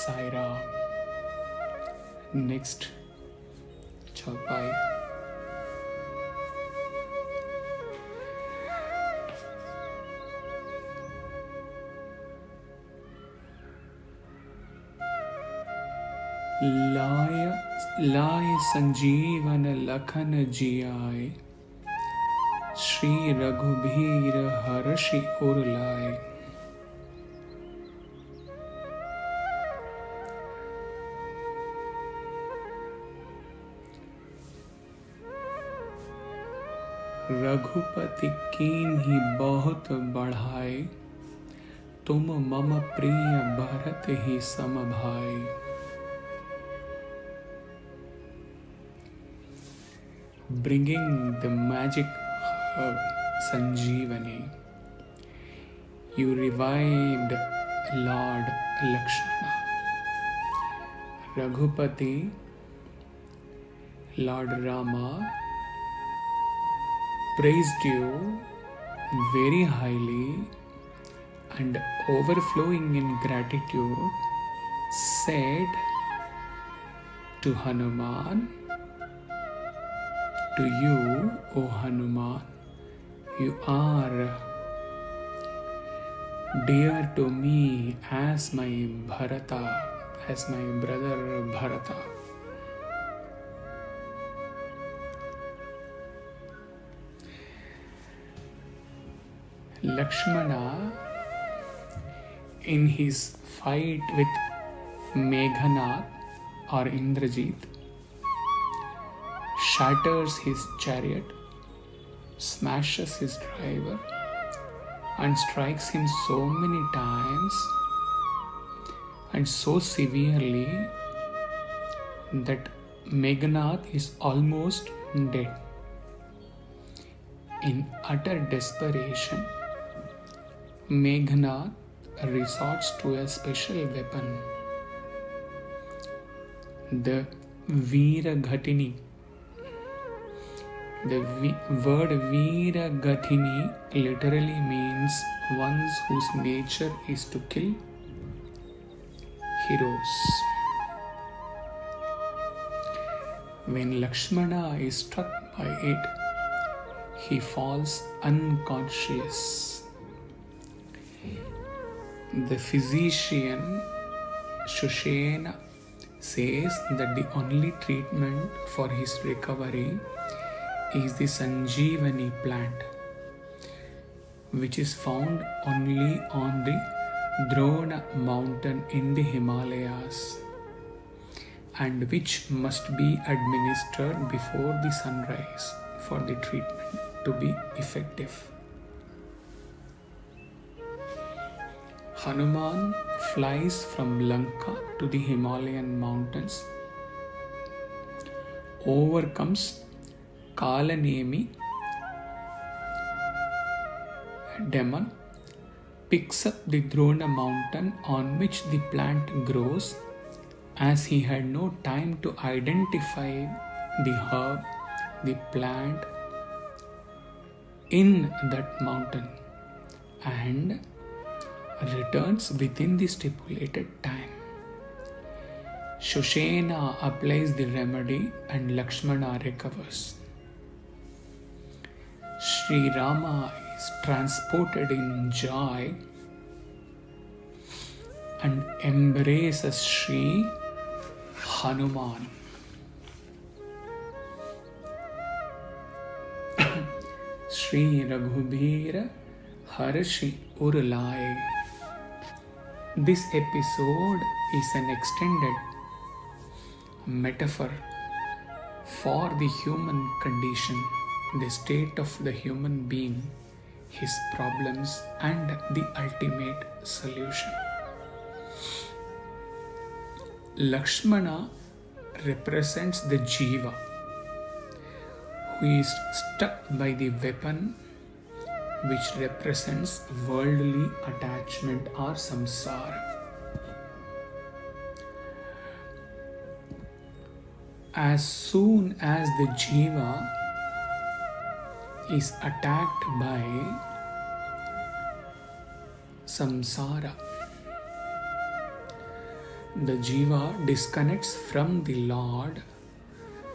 Sai Ram. Next chaupai. लाय संजीवन लखन जियाए, श्री रघुबीर हर्षि उर लाए। रघुपति कीन्ही बहुत बढ़ाए, तुम मम प्रिय भरत ही सम भाई। Bringing the magic herb Sanjeevani, you revived Lord Lakshmana. Raghupati, Lord Rama, praised you very highly and overflowing in gratitude said to Hanuman, to you, O Hanuman, you are dear to me as my Bharata, as my brother Bharata. Lakshmana, in his fight with Meghanath or Indrajit, shatters his chariot, smashes his driver, and strikes him so many times and so severely that Meghanath is almost dead. In utter desperation, Meghanath resorts to a special weapon, the Veera-Ghatini. The word Veera-Ghatini literally means ones whose nature is to kill heroes. When Lakshmana is struck by it, he falls unconscious. The physician Shushena says that the only treatment for his recovery is the Sanjeevani plant, which is found only on the Drona mountain in the Himalayas and which must be administered before the sunrise for the treatment to be effective. Hanuman flies from Lanka to the Himalayan mountains, overcomes Kalanemi demon, picks up the Drona mountain on which the plant grows, as he had no time to identify the herb, the plant in that mountain, and returns within the stipulated time. Shushena applies the remedy and Lakshmana recovers. Sri Rama is transported in joy and embraces Sri Hanuman. Sri Raghubir Harshi Urlaye. This episode is an extended metaphor for the human condition, the state of the human being, his problems, and the ultimate solution. Lakshmana represents the Jiva, who is stuck by the weapon, which represents worldly attachment or samsara. As soon as the Jiva is attacked by samsara, the jiva disconnects from the Lord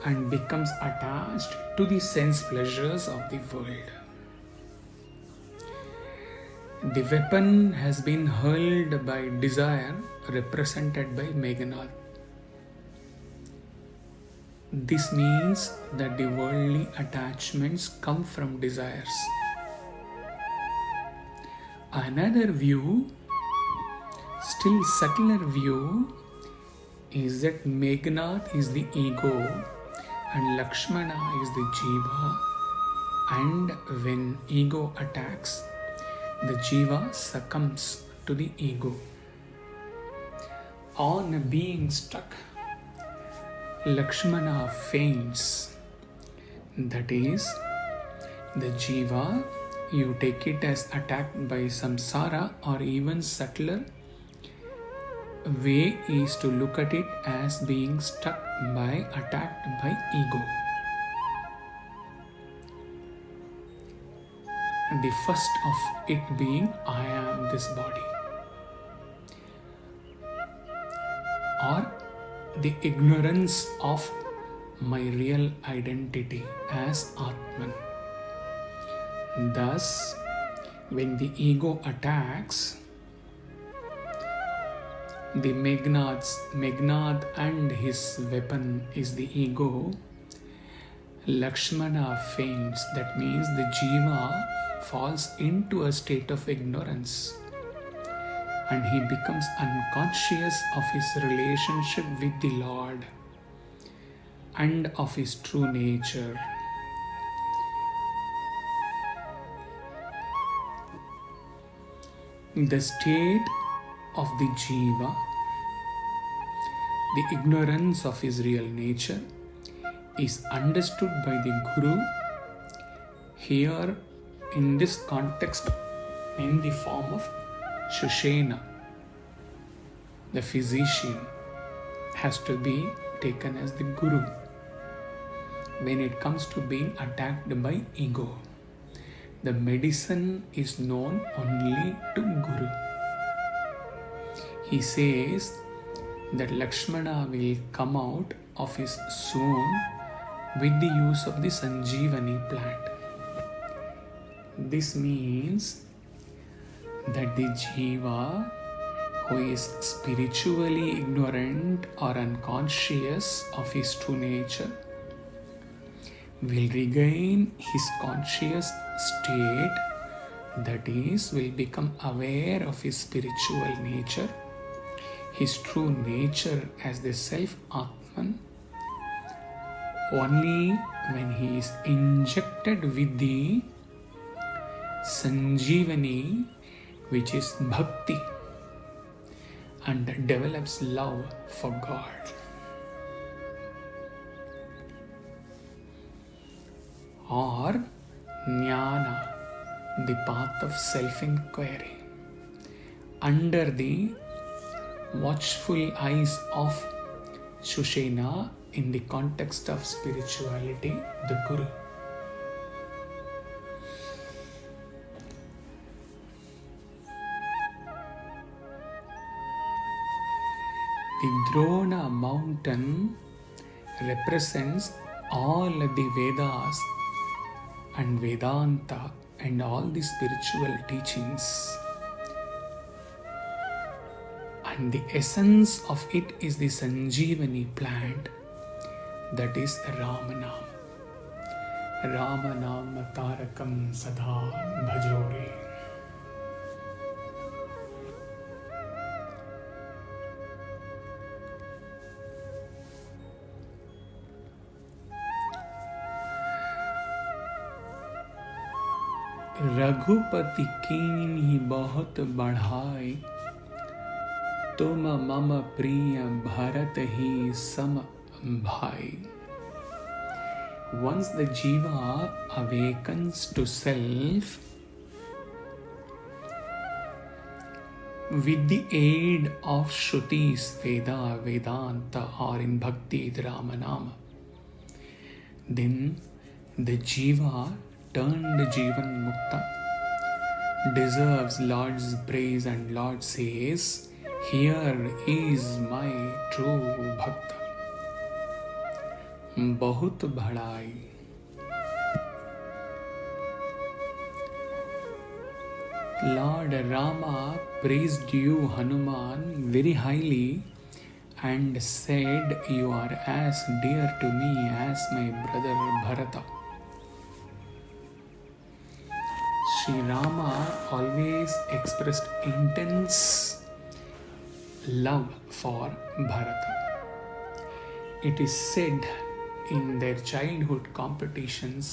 and becomes attached to the sense pleasures of the world. The weapon has been hurled by desire, represented by Meghnad. This means that the worldly attachments come from desires. Another view, still subtler view, is that Meghnad is the ego and Lakshmana is the jiva, and when ego attacks, the jiva succumbs to the ego. On being struck, Lakshmana faints. That is, the jiva, you take it as attacked by samsara, or even subtler way is to look at it as being struck by, attacked by ego. The first of it being, I am this body, or the ignorance of my real identity as Atman. Thus, when the ego attacks, the Meghnad and his weapon is the ego, Lakshmana faints. That means the jiva falls into a state of ignorance and he becomes unconscious of his relationship with the Lord and of his true nature. The state of the jiva, the ignorance of his real nature, is understood by the Guru here in this context in the form of Shushena. The physician has to be taken as the Guru when it comes to being attacked by ego. The medicine is known only to Guru. He says that Lakshmana will come out of his zone with the use of the Sanjeevani plant. This means that the jiva who is spiritually ignorant or unconscious of his true nature will regain his conscious state, that is, will become aware of his spiritual nature, his true nature as the self Atman, only when he is injected with the Sanjeevani, which is bhakti, and develops love for God. Or jnana, the path of self-inquiry, under the watchful eyes of Shushena in the context of spirituality, the Guru. The Drona mountain represents all the Vedas and Vedanta and all the spiritual teachings. And the essence of it is the Sanjeevani plant, that is Ramanam. Ramanam Tarakam Sada Bhajore. Raghupati कीन्ही बहुत बढ़ाई, तुम मम प्रिय भरत ही सम भाई. Once the jiva awakens to self with the aid of Shrutis, Veda, Vedanta, or in Bhakti, the Ramanama, then the jiva turned Jivan Mukta deserves Lord's praise, and Lord says Here is my true bhakta. बहुत बड़ाई. Lord Rama praised you, Hanuman, very highly and said, "You are as dear to me as my brother Bharata." Sri Rama always expressed intense love for Bharata. It is said in their childhood competitions,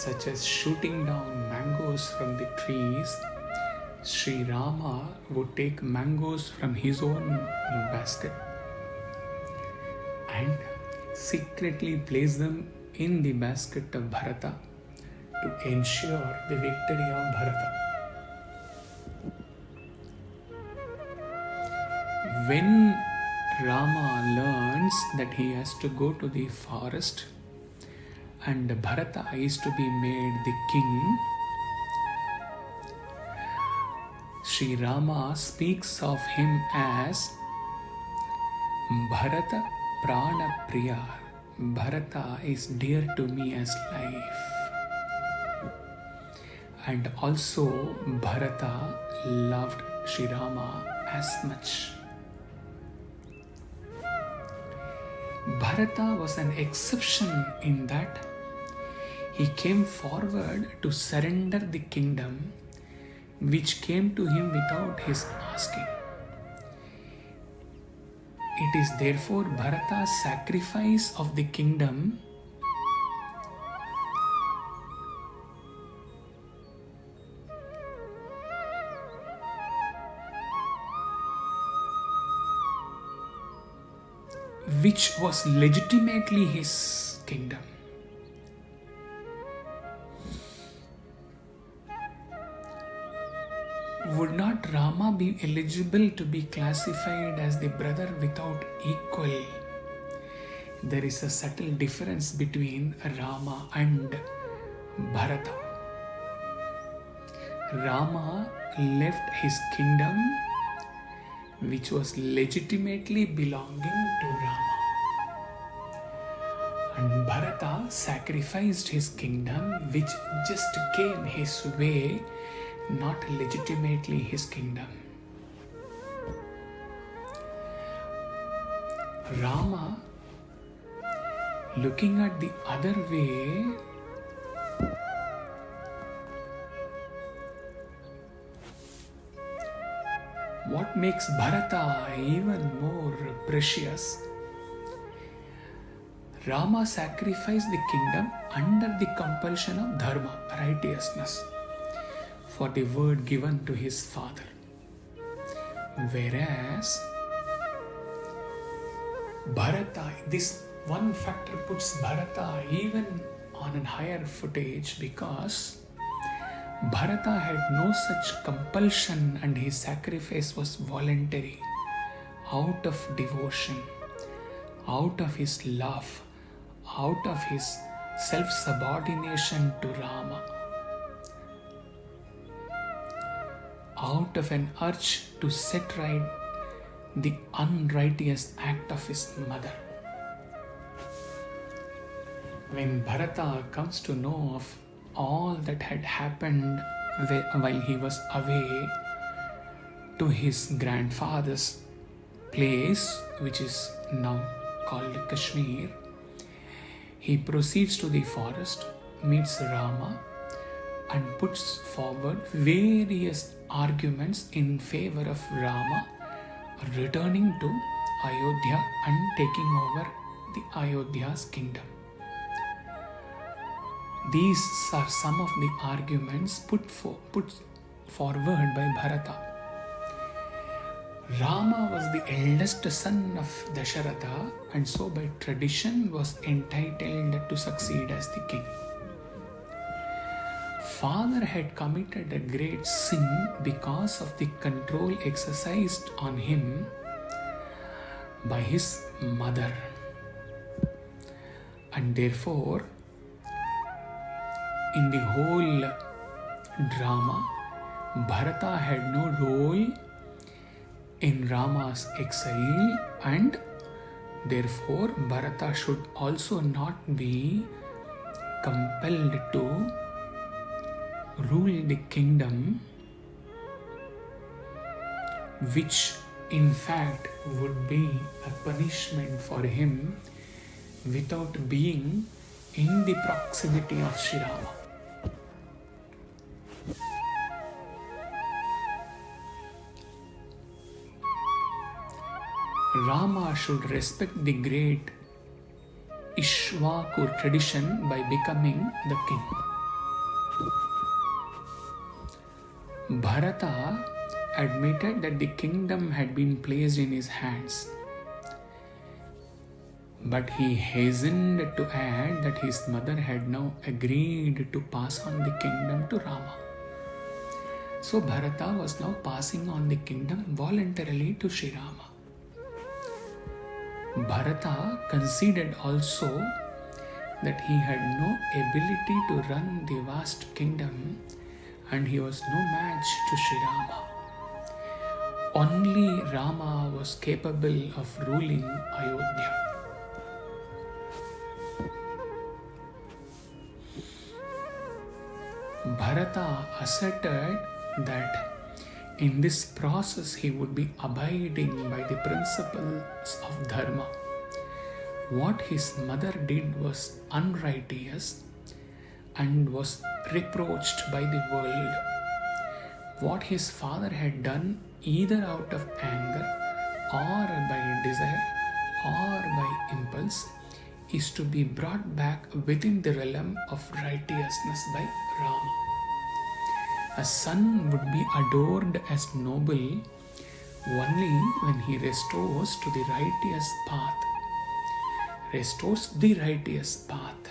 such as shooting down mangoes from the trees, Sri Rama would take mangoes from his own basket and secretly place them in the basket of Bharata to ensure the victory of Bharata. When Rama learns that he has to go to the forest and Bharata is to be made the king, Sri Rama speaks of him as Bharata Prana Priya. Bharata is dear to me as life. And also Bharata loved Sri Rama as much. Bharata was an exception in that he came forward to surrender the kingdom which came to him without his asking. It is therefore Bharata's sacrifice of the kingdom which was legitimately his kingdom. Would not Rama be eligible to be classified as the brother without equal? There is a subtle difference between Rama and Bharata. Rama left his kingdom which was legitimately belonging to Rama. And Bharata sacrificed his kingdom which just came his way, not legitimately his kingdom. Rama, looking at the other way, what makes Bharata even more precious? Rama sacrificed the kingdom under the compulsion of dharma, righteousness, for the word given to his father. Whereas Bharata, this one factor puts Bharata even on a higher footage because Bharata had no such compulsion and his sacrifice was voluntary, out of devotion, out of his love, out of his self-subordination to Rama, out of an urge to set right the unrighteous act of his mother. When Bharata comes to know of all that had happened while he was away to his grandfather's place, which is now called Kashmir, he proceeds to the forest, meets Rama, and puts forward various arguments in favor of Rama returning to Ayodhya and taking over the Ayodhya's kingdom. These are some of the arguments put forward by Bharata. Rama was the eldest son of Dasharatha and so by tradition was entitled to succeed as the king. Father had committed a great sin because of the control exercised on him by his mother. And therefore, in the whole drama, Bharata had no role in Rama's exile, and therefore Bharata should also not be compelled to rule the kingdom, which in fact would be a punishment for him without being in the proximity of Sri Rama. Rama should respect the great Ishwaku tradition by becoming the king. Bharata admitted that the kingdom had been placed in his hands, but he hastened to add that his mother had now agreed to pass on the kingdom to Rama. So Bharata was now passing on the kingdom voluntarily to Sri Rama. Bharata conceded also that he had no ability to run the vast kingdom and he was no match to Sri Rama. Only Rama was capable of ruling Ayodhya. Bharata asserted that in this process he would be abiding by the principles of dharma. What his mother did was unrighteous and was reproached by the world. What his father had done, either out of anger or by desire or by impulse, is to be brought back within the realm of righteousness by Rama. A son would be adored as noble only when he restores to the righteous path. Restores the righteous path.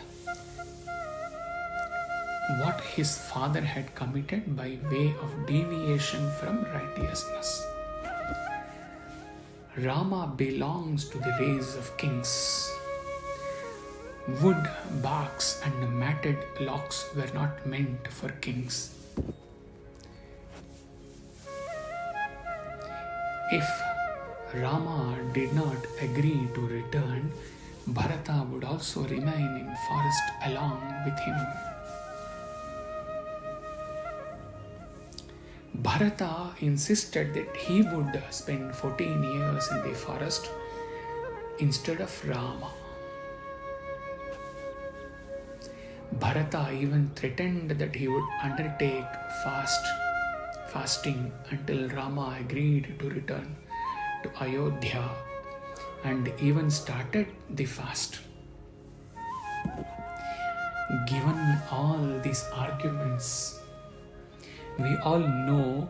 What his father had committed by way of deviation from righteousness. Rama belongs to the race of kings. Wood, barks, and matted locks were not meant for kings. If Rama did not agree to return, Bharata would also remain in forest along with him. Bharata insisted that he would spend 14 years in the forest instead of Rama. Bharata even threatened that he would undertake fasting until Rama agreed to return to Ayodhya, and even started the fast. Given all these arguments, we all know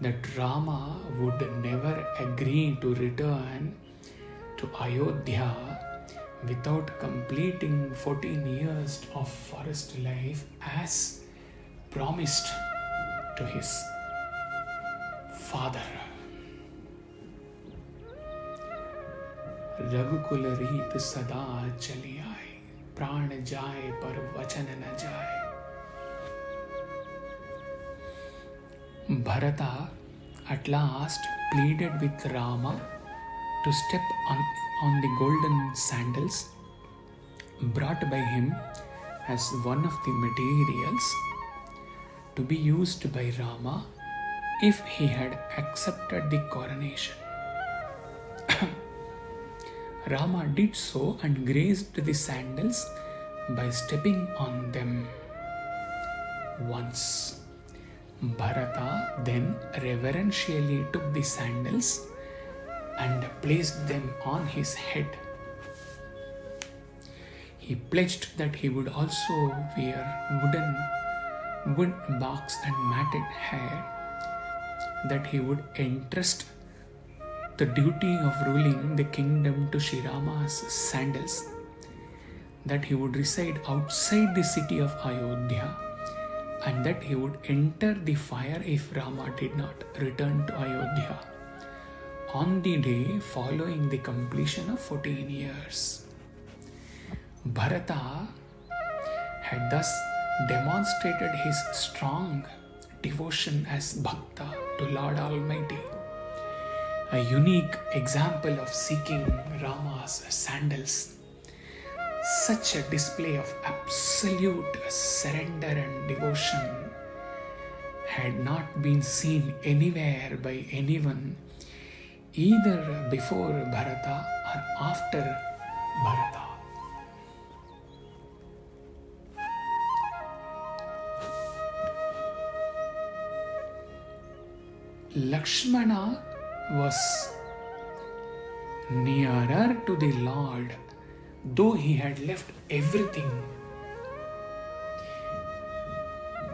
that Rama would never agree to return to Ayodhya without completing 14 years of forest life as promised to his father. रघुकुल रीत सदा चली आए, प्राण जाए पर वचन न जाए. Bharata at last pleaded with Rama to step on the golden sandals brought by him as one of the materials to be used by Rama if he had accepted the coronation. Rama did so and grazed the sandals by stepping on them once. Bharata then reverentially took the sandals and placed them on his head. He pledged that he would also wear wood box and matted hair, that he would entrust the duty of ruling the kingdom to Sri Rama's sandals, that he would reside outside the city of Ayodhya, and that he would enter the fire if Rama did not return to Ayodhya on the day following the completion of 14 years. Bharata had thus demonstrated his strong devotion as Bhakta to Lord Almighty. a unique example of seeking Rama's sandals. Such a display of absolute surrender and devotion had not been seen anywhere by anyone, either before Bharata or after Bharata. Lakshmana was nearer to the Lord, though he had left everything,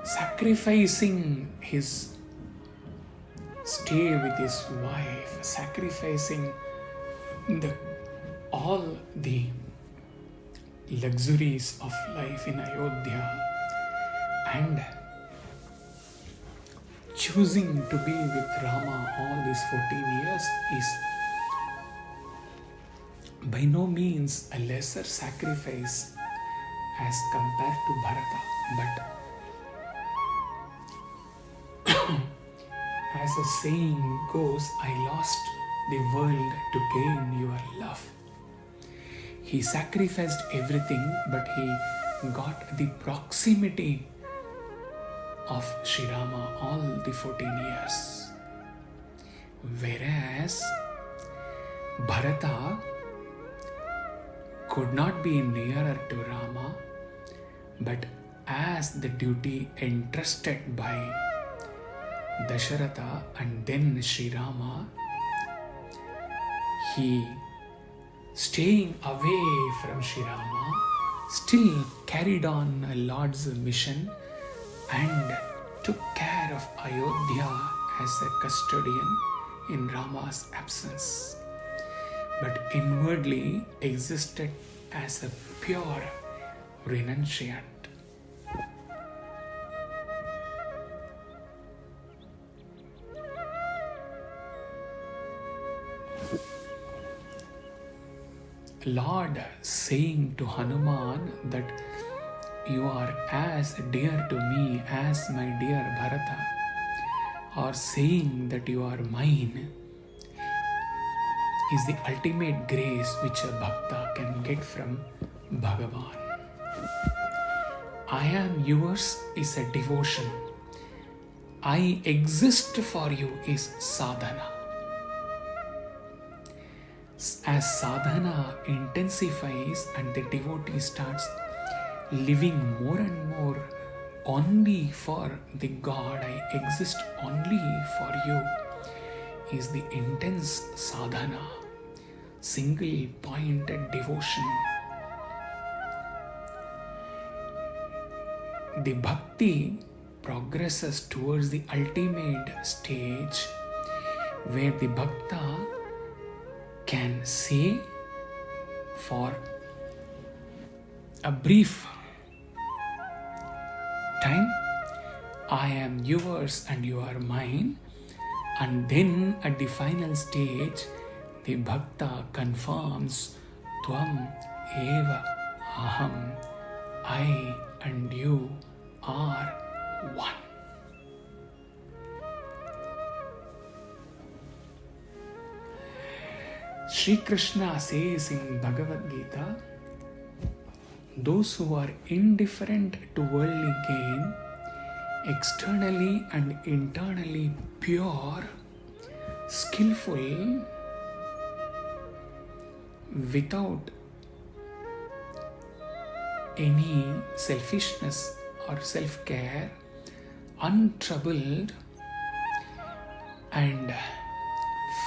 sacrificing his stay with his wife, sacrificing all the luxuries of life in Ayodhya, and choosing to be with Rama all these 14 years is by no means a lesser sacrifice as compared to Bharata. But as the saying goes, I lost the world to gain your love. He sacrificed everything, but he got the proximity of Sri Rama all the 14 years. Whereas Bharata could not be nearer to Rama, but as the duty entrusted by Dasharatha and then Sri Rama, he, staying away from Sri Rama, still carried on a Lord's mission and took care of Ayodhya as a custodian in Rama's absence, but inwardly existed as a pure renunciant. Lord saying to Hanuman that you are as dear to me as my dear Bharata, or saying that you are mine, is the ultimate grace which a bhakta can get from Bhagavan. I am yours is a devotion. I exist for you is sadhana. As sadhana intensifies and the devotee starts living more and more only for the God, I exist only for you, is the intense sadhana, single pointed devotion. The bhakti progresses towards the ultimate stage where the bhakta can say for a brief time, I am yours and you are mine, and then at the final stage, the bhakta confirms Tvam eva aham, I and you are one. Sri Krishna says in Bhagavad Gita, those who are indifferent to worldly gain, externally and internally pure, skillful, without any selfishness or self-care, untroubled and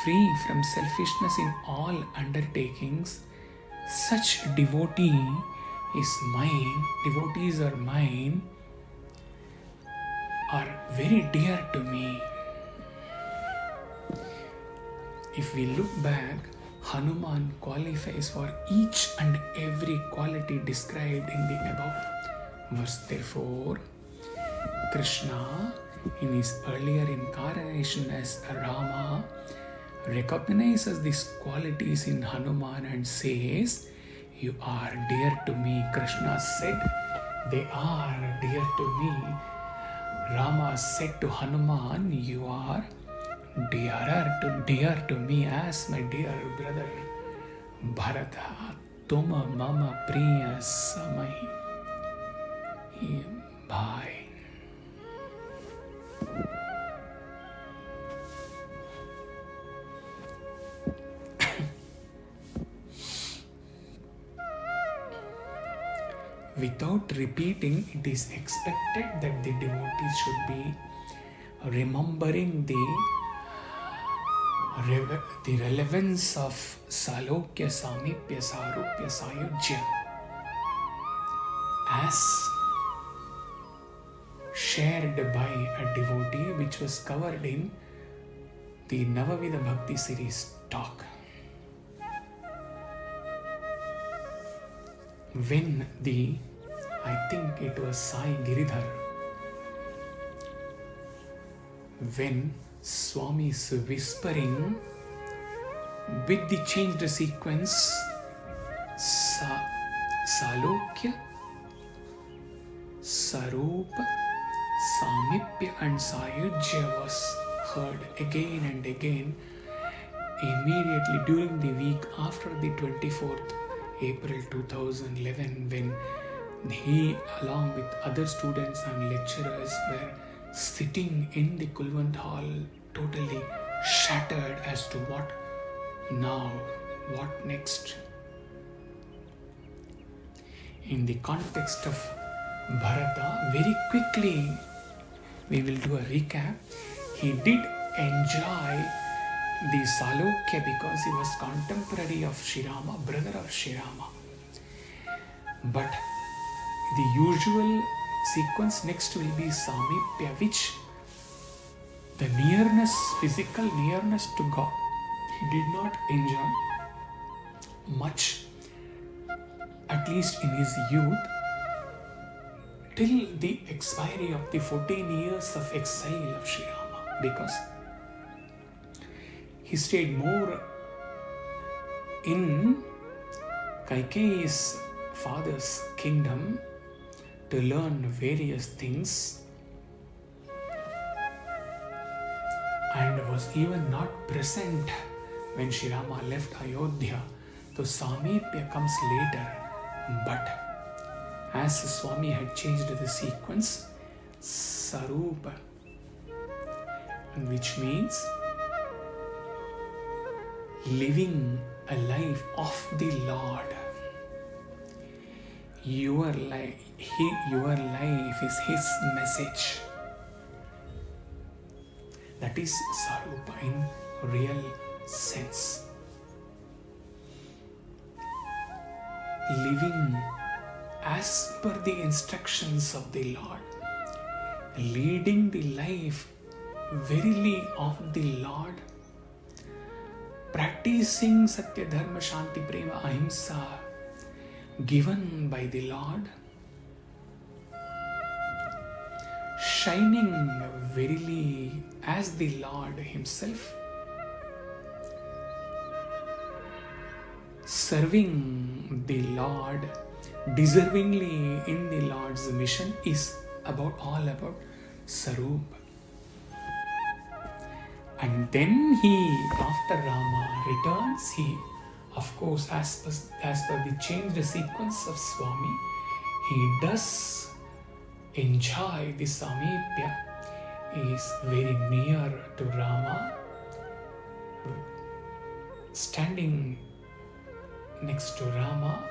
free from selfishness in all undertakings, such devotee is mine, devotees are mine, are very dear to me. If we look back, Hanuman qualifies for each and every quality described in the above verse. Therefore, Krishna, in his earlier incarnation as Rama, recognizes these qualities in Hanuman and says, you are dear to me. Krishna said, they are dear to me. Rama said to Hanuman, you are dear to me as my dear brother Bharata. Tuma mama priya samahi bhai. Without repeating, it is expected that the devotees should be remembering the relevance of Salokya, Samipya, Sarupya, Sayujya as shared by a devotee, which was covered in the Navavida Bhakti series talk. When I think it was Sai Giridhar, when Swami is whispering with the changed sequence, Salokya, Sarupa, Samipya and Sayujya was heard again and again immediately during the week after the 24th April 2011, when he along with other students and lecturers were sitting in the Kulwant hall totally shattered as to what now, what next. In the context of Bharata, very quickly we will do a recap. He did enjoy the Salokya because he was contemporary of Shirama, brother of Shirama. But the usual sequence next will be Samipya, which the nearness, physical nearness to God, he did not enjoy much, at least in his youth, till the expiry of the 14 years of exile of Shirama, because he stayed more in Kaikeyi's father's kingdom to learn various things, and was even not present when Shirama left Ayodhya. So Samipya comes later, but as Swami had changed the sequence, Sarupa, which means living a life of the Lord. Your life is His message. That is Sarupa in real sense. Living as per the instructions of the Lord. Leading the life verily of the Lord. Practicing Satya Dharma Shanti Prema Ahimsa given by the Lord. Shining verily as the Lord Himself. Serving the Lord deservingly in the Lord's mission is all about Sarup. And then he, after Rama returns, he, of course, as per the changed sequence of Swami, he does enjoy the Samipya, is very near to Rama, standing next to Rama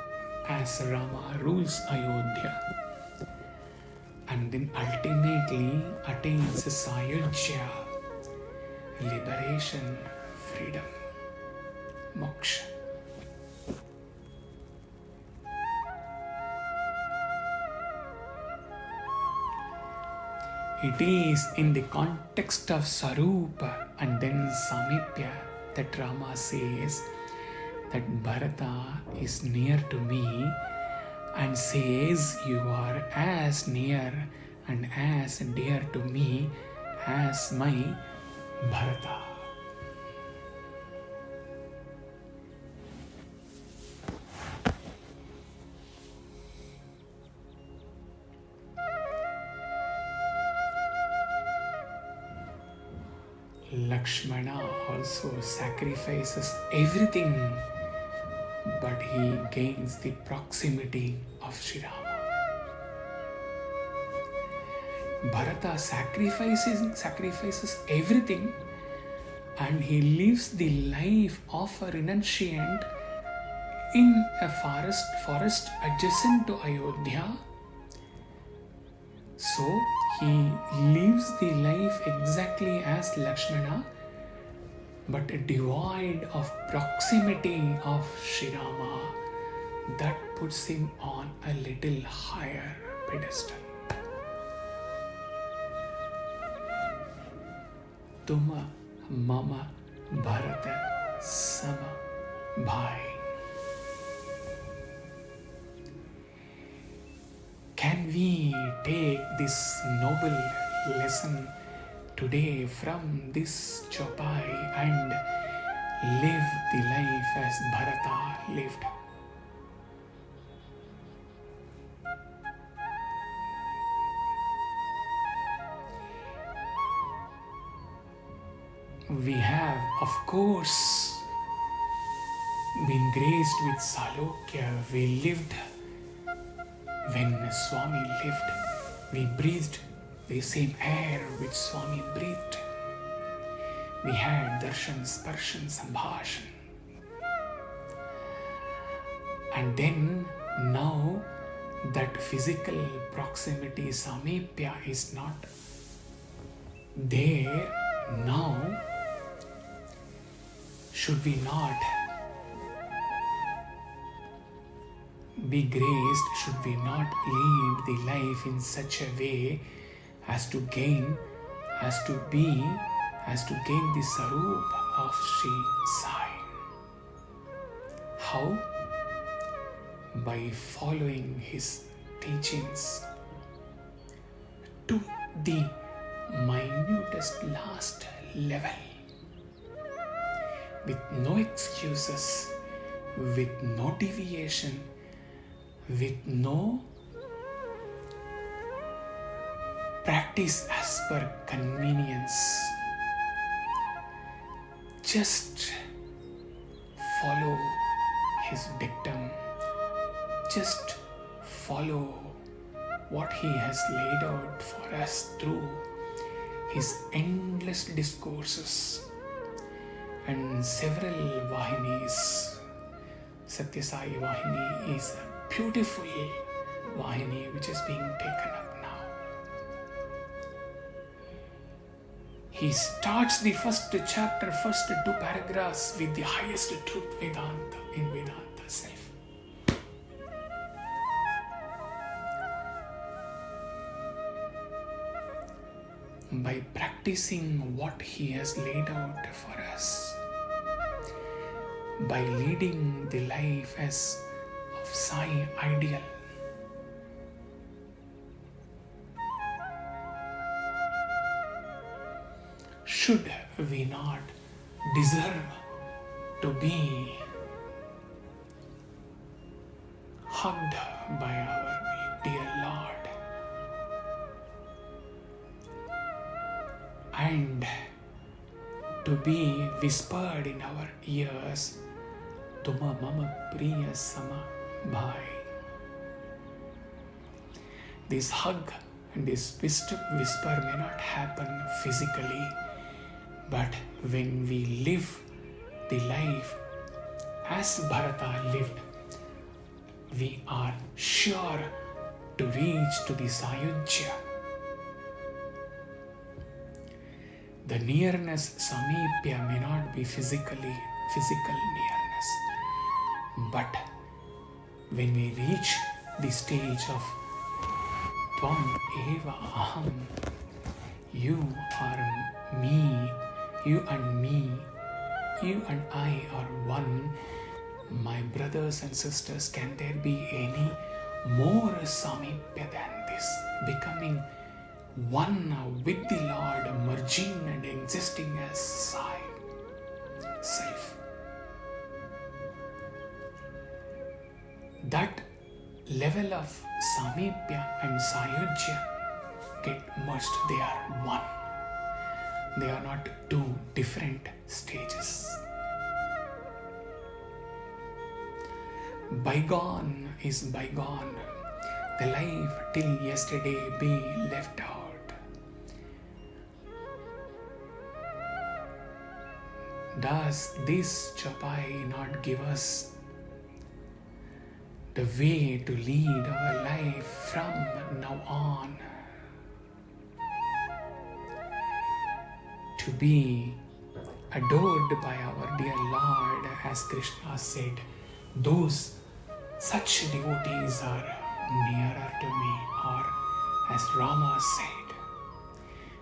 as Rama rules Ayodhya, and then ultimately attains Sayujya, liberation, freedom, moksha. It is in the context of Sarupa and then Samipya that Rama says that Bharata is near to me and says, you are as near and as dear to me as my Bharata. Lakshmana also sacrifices everything, but he gains the proximity of Sri Rama. Bharata sacrifices everything, and he lives the life of a renunciant in a forest adjacent to Ayodhya. So he lives the life exactly as Lakshmana, but devoid of proximity of Sri Rama. That puts him on a little higher pedestal. Tuma mama Bharata sama bhai. Can we take this noble lesson today from this Chopai and live the life as Bharata lived? We have, of course, been graced with Salokya. We lived when Swami lived. We breathed the same air which Swami breathed. We had darshan, sparshan, sambhashan. And then now that physical proximity, samipya, is not there now. Should we not be graced? Should we not live the life in such a way as to gain the Sarup of Sri Sai? How? By following his teachings to the minutest last level, with no excuses, with no deviation, with no practice as per convenience. Just follow his dictum. Just follow what he has laid out for us through his endless discourses and several Vahinis. Satya Sai Vahini is a beautiful Vahini which is being taken up now. He starts the first chapter, first 2 paragraphs with the highest truth Vedanta in Vedanta self. By practicing what he has laid out for us, by leading the life as of Sai ideal, should we not deserve to be hugged by our dear Lord and to be whispered in our ears, Tuma mama priya sama bhai? This hug and this whisper may not happen physically, but when we live the life as Bharata lived, we are sure to reach to the Sayujya. The nearness, samipya, may not be physical nearness, but when we reach the stage of Tvam eva aham, you are me, you and I are one. My brothers and sisters, can there be any more samipya than this? Becoming one with the Lord, merging and existing as Sai, self. That level of samipya and sayujya get merged, they are one. They are not two different stages. Bygone is bygone. The life till yesterday be left out. Does this Chapai not give us the way to lead our life from now on? To be adored by our dear Lord, as Krishna said, those such devotees are nearer to me, or as Rama said,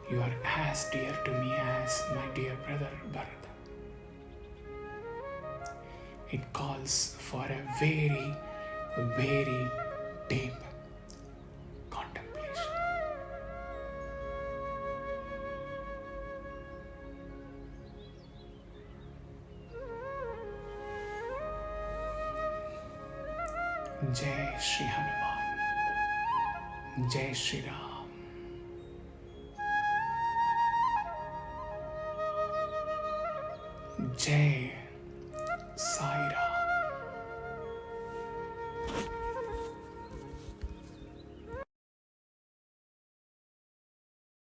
you are as dear to me as my dear brother Bharata. It calls for a very, very deep contemplation. Jai Shri Hanuman, Jai Shri Ram. Jai